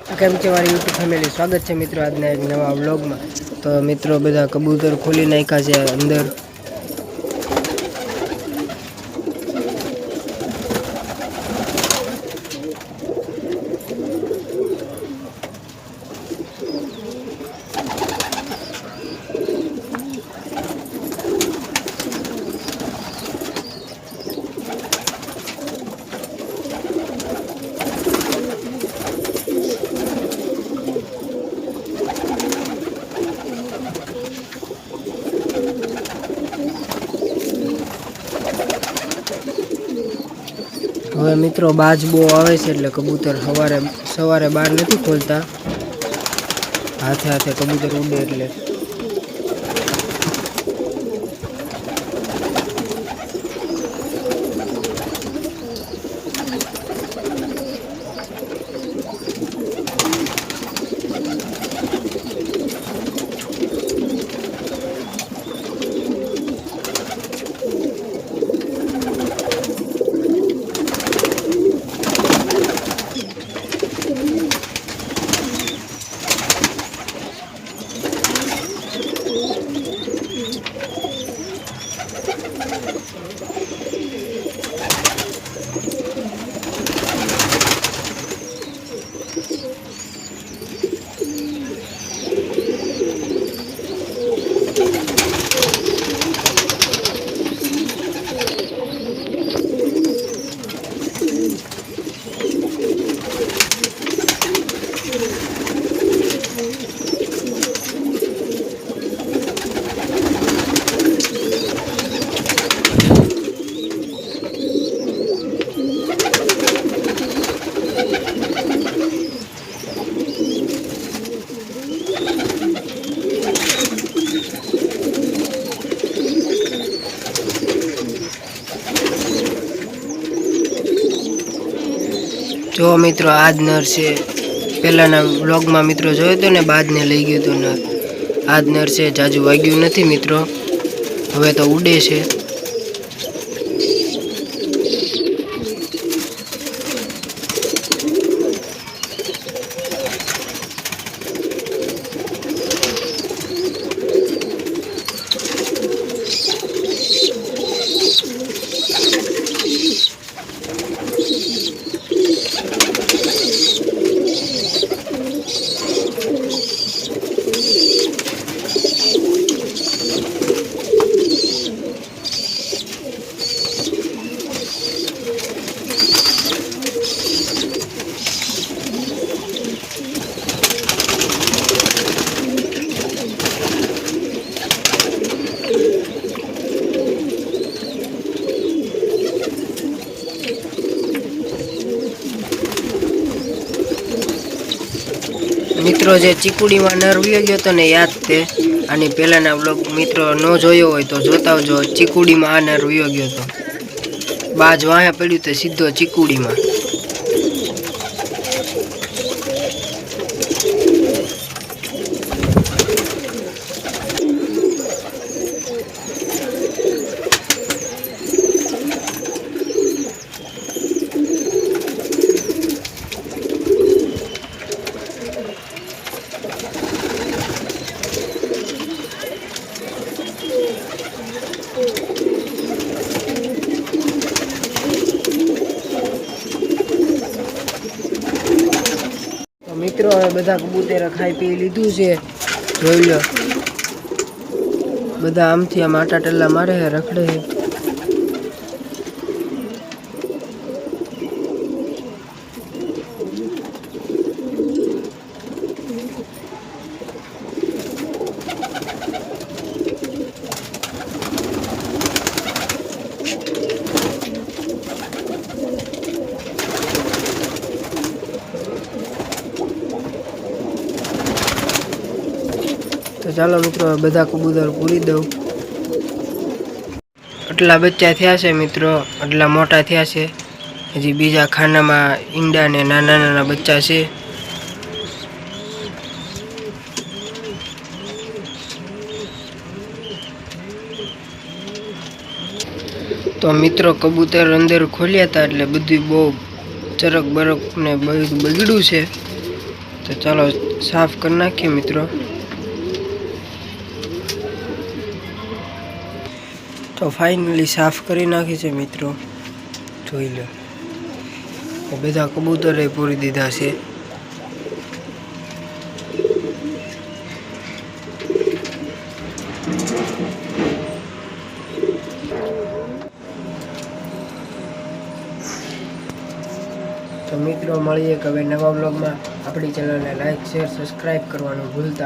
કેમ છે મારી યુટ્યુબ ફેમિલી, સ્વાગત છે મિત્રો આજના એક નવા વ્લોગમાં। તો મિત્રો બધા કબૂતર ખોલી નાખ્યા છે અંદર। હવે મિત્રો બાજ બહુ આવે છે એટલે કબૂતર સવારે બહાર નથી ખોલતા, હાથે હાથે કબૂતર ઉડે એટલે। જો મિત્રો આજ નર છે, પહેલાના વ્લોગમાં મિત્રો જોયો હતો ને, બાજને લઈ ગયો હતો નર। આજ નર છે, જાજુ વાગ્યું નથી મિત્રો, હવે તો ઉડે છે। મિત્રો જે ચીકુડીમાં નર વયો ગયો હતો ને, યાદ તે આની પહેલાના વ્લોગ મિત્રો ન જોયો હોય તો જોતા આવજો। ચીકુડીમાં આ નર વયો ગયો હતો, બાજ વાયા પડ્યું તો સીધો ચીકુડીમાં। મિત્રો હવે બધા કબૂતરે ખાઈ પી લીધું છે, જોઈ લો બધા આમથી આમ આટા ટલ્લા મારે છે, રખડે છે। તો ચાલો મિત્રો બધા કબૂતર પૂરી દઉં। આટલા બચ્ચા થયા છે મિત્રો, આટલા મોટા થયા છે, હજી બીજા ખાનામાં ઈંડા ને નાના નાના બચ્ચા છે। તો મિત્રો કબૂતર અંદર ખોલ્યા હતા એટલે બધું બહુ ચરક બરક ને બધું બગડ્યું છે। તો ચાલો સાફ કરી નાખીએ મિત્રો. તો ફાઇનલી સાફ કરી નાખી છે મિત્રો. જોઈ લો, બધા કબૂતરે પૂરી દીધા છે. તો મિત્રો મળીએ કે હવે નવા બ્લોગમાં. આપણી ચેનલને લાઈક શેર સબસ્ક્રાઈબ કરવાનું ભૂલતા